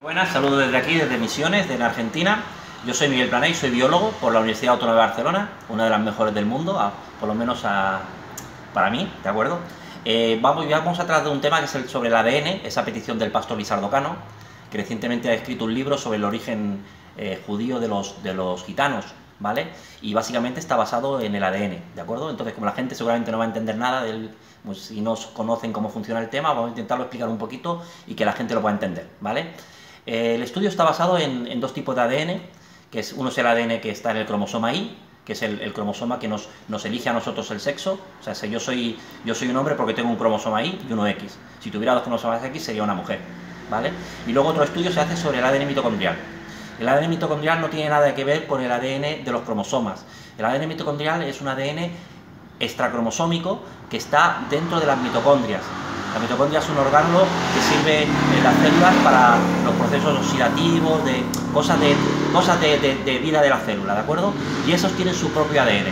Buenas, saludos desde aquí, desde Misiones, de Argentina. Yo soy Miguel Planey, soy biólogo por la Universidad Autónoma de Barcelona, una de las mejores del mundo, por lo menos para mí, ¿de acuerdo? Vamos a tratar de un tema que es sobre el ADN, esa petición del pastor Lizardo Cano, que recientemente ha escrito un libro sobre el origen judío de los gitanos, ¿vale? Y básicamente está basado en el ADN, ¿de acuerdo? Entonces, como la gente seguramente no va a entender nada pues, si no conocen cómo funciona el tema, vamos a intentarlo explicar un poquito y que la gente lo pueda entender, ¿vale? El estudio está basado en dos tipos de ADN, uno es el ADN que está en el cromosoma Y, que es el cromosoma que nos elige a nosotros el sexo. O sea, si yo soy un hombre porque tengo un cromosoma Y y uno X. Si tuviera dos cromosomas X sería una mujer, ¿vale? Y luego otro estudio se hace sobre el ADN mitocondrial. El ADN mitocondrial no tiene nada que ver con el ADN de los cromosomas. El ADN mitocondrial es un ADN extracromosómico que está dentro de las mitocondrias. La mitocondria es un órgano que sirve en las células para los procesos oxidativos, cosas de vida de la célula, ¿de acuerdo? Y esos tienen su propio ADN,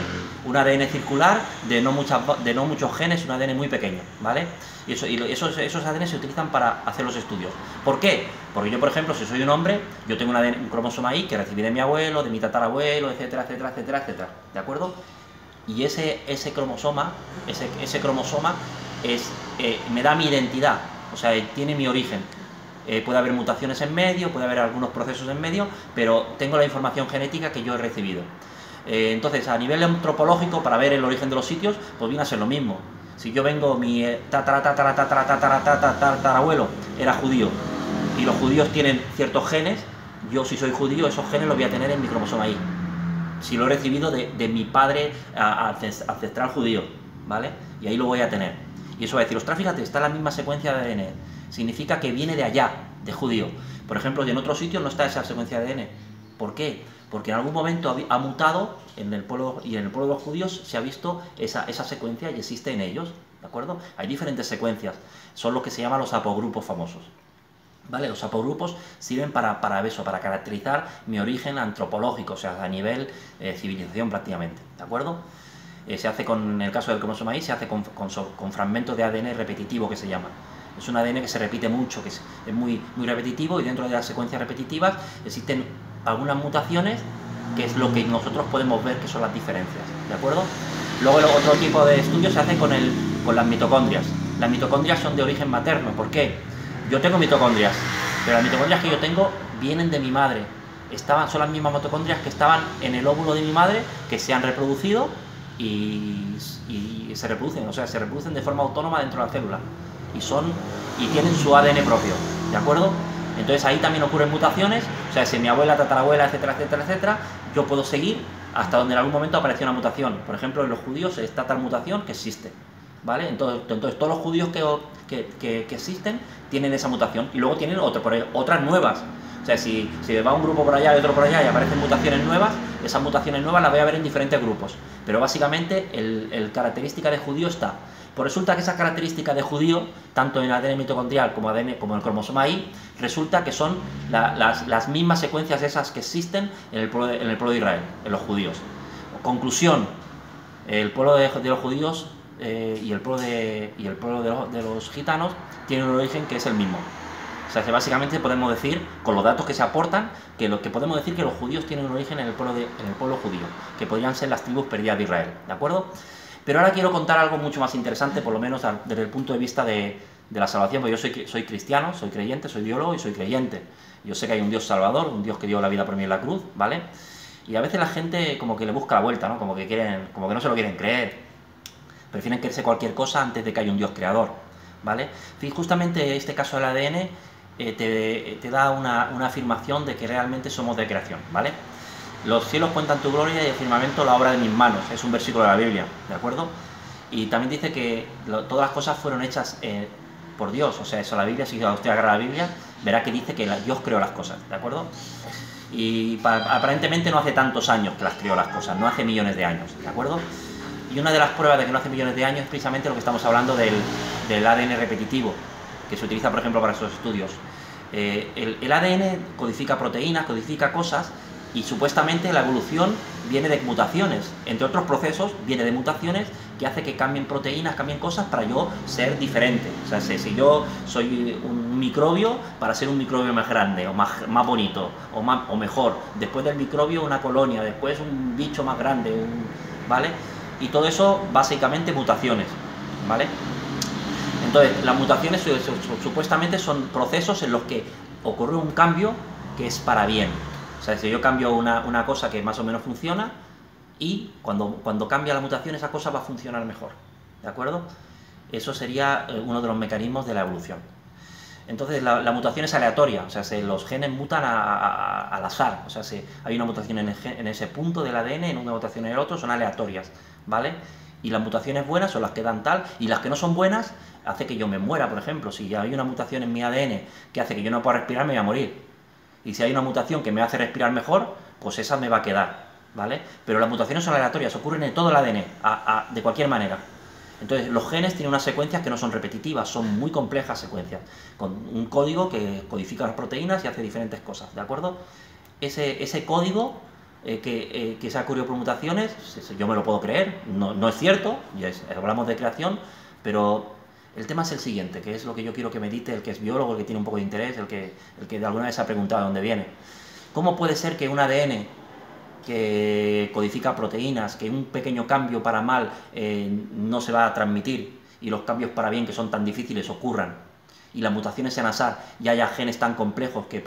un ADN circular de no muchos genes, un ADN muy pequeño, ¿vale? Y esos ADN se utilizan para hacer los estudios. ¿Por qué? Porque yo, por ejemplo, si soy un hombre, yo tengo un cromosoma Y que recibí de mi abuelo, de mi tatarabuelo, etcétera, etcétera, etcétera, etcétera, ¿de acuerdo? Y ese cromosoma me da mi identidad, o sea, tiene mi origen. Puede haber mutaciones en medio, puede haber algunos procesos en medio, pero tengo la información genética que yo he recibido. Entonces, a nivel antropológico, para ver el origen de los sitios, pues viene a ser lo mismo. Si yo vengo, mi tatarabuelo era judío, y los judíos tienen ciertos genes, yo si soy judío, esos genes los voy a tener en mi cromosoma Y. Si lo he recibido de mi padre ancestral judío, ¿vale? Y ahí lo voy a tener. Y eso va a decir, ostras, fíjate, está en la misma secuencia de ADN. Significa que viene de allá, de judío. Por ejemplo, en otros sitios no está esa secuencia de ADN. ¿Por qué? Porque en algún momento ha mutado en el pueblo, y en el pueblo de los judíos se ha visto esa secuencia y existe en ellos, ¿de acuerdo? Hay diferentes secuencias, son lo que se llaman los apogrupos famosos. ¿Vale? Los apogrupos sirven para eso, para caracterizar mi origen antropológico, o sea, a nivel civilización prácticamente, ¿de acuerdo? Se hace en el caso del cromosoma Y, se hace con fragmentos de ADN repetitivo, que se llama. Es un ADN que se repite mucho, que es muy, muy repetitivo, y dentro de las secuencias repetitivas existen algunas mutaciones, que es lo que nosotros podemos ver que son las diferencias, ¿de acuerdo? Luego otro tipo de estudios se hace con las mitocondrias. Las mitocondrias son de origen materno, ¿por qué? Yo tengo mitocondrias, pero las mitocondrias que yo tengo vienen de mi madre. Son las mismas mitocondrias que estaban en el óvulo de mi madre, que se han reproducido y se reproducen, o sea, se reproducen de forma autónoma dentro de la célula y tienen su ADN propio, ¿de acuerdo? Entonces ahí también ocurren mutaciones, o sea, si mi abuela, tatarabuela, etcétera, etcétera, etcétera, yo puedo seguir hasta donde en algún momento apareció una mutación. Por ejemplo, en los judíos está tal mutación que existe, ¿vale? Entonces todos los judíos que existen tienen esa mutación, y luego tienen otras nuevas. O sea, si va un grupo por allá y otro por allá y aparecen mutaciones nuevas, esas mutaciones nuevas las voy a ver en diferentes grupos. Pero básicamente el característica de judío está. Pues resulta que esa característica de judío, tanto en ADN mitocondrial como en el cromosoma Y, resulta que son las mismas secuencias esas que existen en el pueblo de Israel, en los judíos. Conclusión, el pueblo de los judíos y el pueblo de los gitanos tienen un origen que es el mismo. O sea, que básicamente podemos decir, con los datos que se aportan, que podemos decir que los judíos tienen un origen en el pueblo judío, que podrían ser las tribus perdidas de Israel, ¿de acuerdo? Pero ahora quiero contar algo mucho más interesante, por lo menos desde el punto de vista de la salvación, porque yo soy cristiano, soy creyente, soy biólogo y soy creyente. Yo sé que hay un Dios salvador, un Dios que dio la vida por mí en la cruz, ¿vale? Y a veces la gente como que le busca la vuelta, ¿no? Como que no se lo quieren creer. Prefieren creerse cualquier cosa antes de que haya un Dios creador, ¿vale? Justamente este caso del ADN te da una afirmación de que realmente somos de creación, ¿vale? Los cielos cuentan tu gloria y el firmamento la obra de mis manos, es un versículo de la Biblia, ¿de acuerdo? Y también dice que todas las cosas fueron hechas por Dios, o sea, eso la Biblia, si usted agarra la Biblia, verá que dice que Dios creó las cosas, ¿de acuerdo? Y aparentemente no hace tantos años que las creó las cosas, no hace millones de años, ¿de acuerdo? Y una de las pruebas de que no hace millones de años es precisamente lo que estamos hablando del ADN repetitivo, que se utiliza, por ejemplo, para esos estudios. El ADN codifica proteínas, codifica cosas, Y supuestamente la evolución viene de mutaciones, entre otros procesos, viene de mutaciones que hace que cambien proteínas, cambien cosas para yo ser diferente. O sea, si yo soy un microbio, para ser un microbio más grande, o más bonito, o mejor. Después del microbio una colonia, después un bicho más grande, ¿vale? Y todo eso, básicamente, mutaciones, ¿vale? Entonces, las mutaciones supuestamente son procesos en los que ocurre un cambio que es para bien. O sea, si yo cambio una cosa que más o menos funciona, y cuando cambia la mutación esa cosa va a funcionar mejor, ¿de acuerdo? Eso sería uno de los mecanismos de la evolución. Entonces la mutación es aleatoria, o sea, los genes mutan al azar, o sea, hay una mutación en ese punto del ADN, en una mutación en el otro, son aleatorias, ¿vale? Y las mutaciones buenas son las que dan tal, y las que no son buenas hace que yo me muera, por ejemplo. Si hay una mutación en mi ADN que hace que yo no pueda respirar, me voy a morir. Y si hay una mutación que me hace respirar mejor, pues esa me va a quedar, ¿vale? Pero las mutaciones son aleatorias, ocurren en todo el ADN, de cualquier manera. Entonces, los genes tienen unas secuencias que no son repetitivas, son muy complejas secuencias, con un código que codifica las proteínas y hace diferentes cosas, ¿de acuerdo? Ese código que se ha ocurrido por mutaciones, yo me lo puedo creer, no es cierto, hablamos de creación, pero el tema es el siguiente, que es lo que yo quiero que medite el que es biólogo, el que tiene un poco de interés, el que de alguna vez se ha preguntado de dónde viene. ¿Cómo puede ser que un ADN que codifica proteínas, que un pequeño cambio para mal no se va a transmitir y los cambios para bien, que son tan difíciles, ocurran, y las mutaciones sean azar y haya genes tan complejos que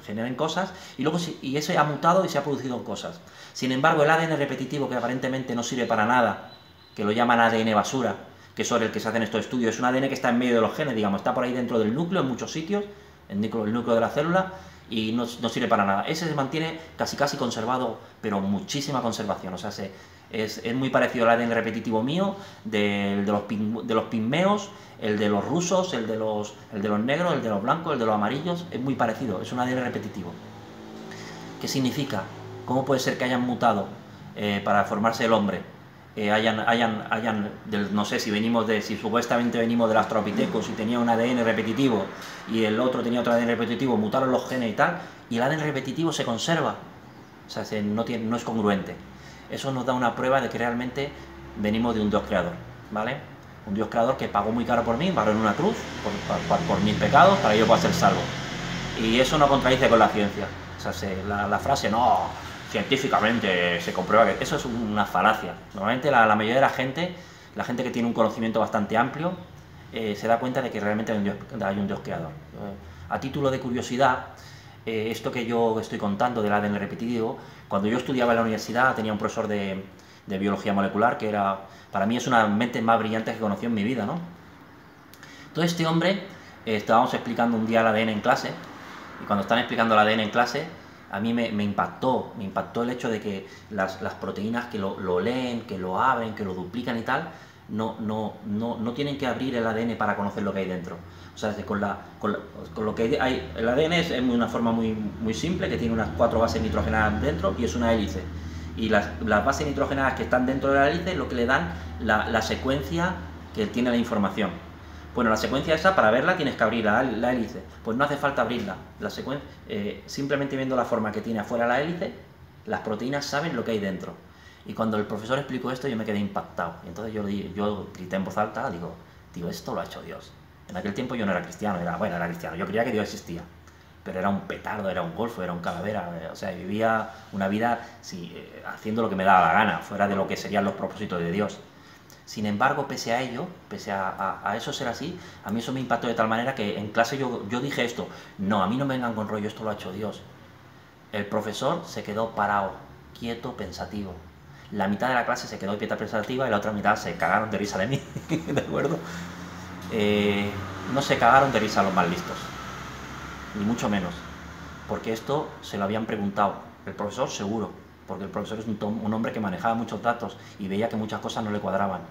generen cosas, y luego ese ha mutado y se ha producido cosas? Sin embargo, el ADN repetitivo, que aparentemente no sirve para nada, que lo llaman ADN basura, que es sobre el que se hacen estos estudios, es un ADN que está en medio de los genes, digamos, está por ahí dentro del núcleo en muchos sitios, el núcleo de la célula, y no sirve para nada. Ese se mantiene casi conservado, pero muchísima conservación. O sea, es muy parecido al ADN repetitivo mío, de los pigmeos, el de los rusos, el de los negros, el de los blancos, el de los amarillos, es muy parecido, es un ADN repetitivo. ¿Qué significa? ¿Cómo puede ser que hayan mutado para formarse el hombre? No sé si supuestamente venimos del Australopithecus y tenía un ADN repetitivo y el otro tenía otro ADN repetitivo, mutaron los genes y tal, y el ADN repetitivo se conserva, o sea, no es congruente. Eso nos da una prueba de que realmente venimos de un Dios creador, ¿vale? Un Dios creador que pagó muy caro por mí, pagó en una cruz, por mis pecados, para que yo pueda ser salvo. Y eso no contradice con la ciencia. O sea, la frase, no, científicamente se comprueba que eso es una falacia. Normalmente la mayoría de la gente que tiene un conocimiento bastante amplio, se da cuenta de que realmente hay un Dios creador. A título de curiosidad, esto que yo estoy contando del ADN repetitivo, cuando yo estudiaba en la universidad tenía un profesor de biología molecular que para mí es una de las mentes más brillantes que he conocido en mi vida, ¿no? Entonces este hombre, estábamos explicando un día el ADN en clase, y cuando están explicando el ADN en clase, a mí me impactó el hecho de que las proteínas que lo leen, que lo abren, que lo duplican y tal, no tienen que abrir el ADN para conocer lo que hay dentro. O sea, con lo que hay, el ADN es una forma muy simple, que tiene unas 4 bases nitrogenadas dentro y es una hélice. Y las bases nitrogenadas que están dentro de la hélice es lo que le dan la secuencia que tiene la información. Bueno, la secuencia esa, para verla tienes que abrir la hélice. Pues no hace falta abrirla. Simplemente viendo la forma que tiene afuera la hélice, las proteínas saben lo que hay dentro. Y cuando el profesor explicó esto, yo me quedé impactado. Y entonces yo grité en voz alta, digo, esto lo ha hecho Dios. En aquel tiempo yo no era cristiano, era cristiano. Yo creía que Dios existía. Pero era un petardo, era un golfo, era un calavera. O sea, vivía una vida haciendo lo que me daba la gana, fuera de lo que serían los propósitos de Dios. Sin embargo, pese a ello, pese a eso ser así, a mí eso me impactó de tal manera que en clase yo dije esto, no, a mí no me vengan con rollo, esto lo ha hecho Dios. El profesor se quedó parado, quieto, pensativo. La mitad de la clase se quedó quieta, pensativa, y la otra mitad se cagaron de risa de mí, ¿de acuerdo? No se cagaron de risa los más listos, ni mucho menos, porque esto se lo habían preguntado, el profesor seguro, porque el profesor es un hombre que manejaba muchos datos y veía que muchas cosas no le cuadraban.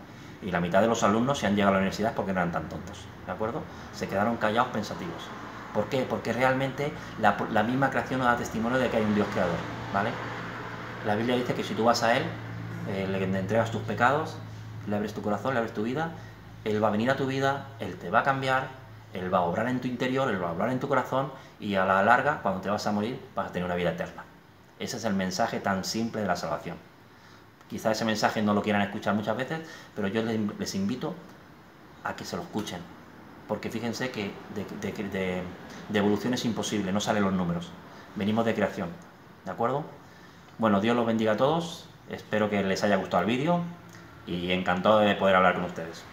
Y la mitad de los alumnos se han llegado a la universidad porque no eran tan tontos, ¿de acuerdo? Se quedaron callados, pensativos. ¿Por qué? Porque realmente la misma creación nos da testimonio de que hay un Dios creador, ¿vale? La Biblia dice que si tú vas a Él, le entregas tus pecados, le abres tu corazón, le abres tu vida, Él va a venir a tu vida, Él te va a cambiar, Él va a obrar en tu interior, Él va a obrar en tu corazón, y a la larga, cuando te vas a morir, vas a tener una vida eterna. Ese es el mensaje tan simple de la salvación. Quizá ese mensaje no lo quieran escuchar muchas veces, pero yo les invito a que se lo escuchen. Porque fíjense que de evolución es imposible, no salen los números. Venimos de creación, ¿de acuerdo? Bueno, Dios los bendiga a todos, espero que les haya gustado el vídeo y encantado de poder hablar con ustedes.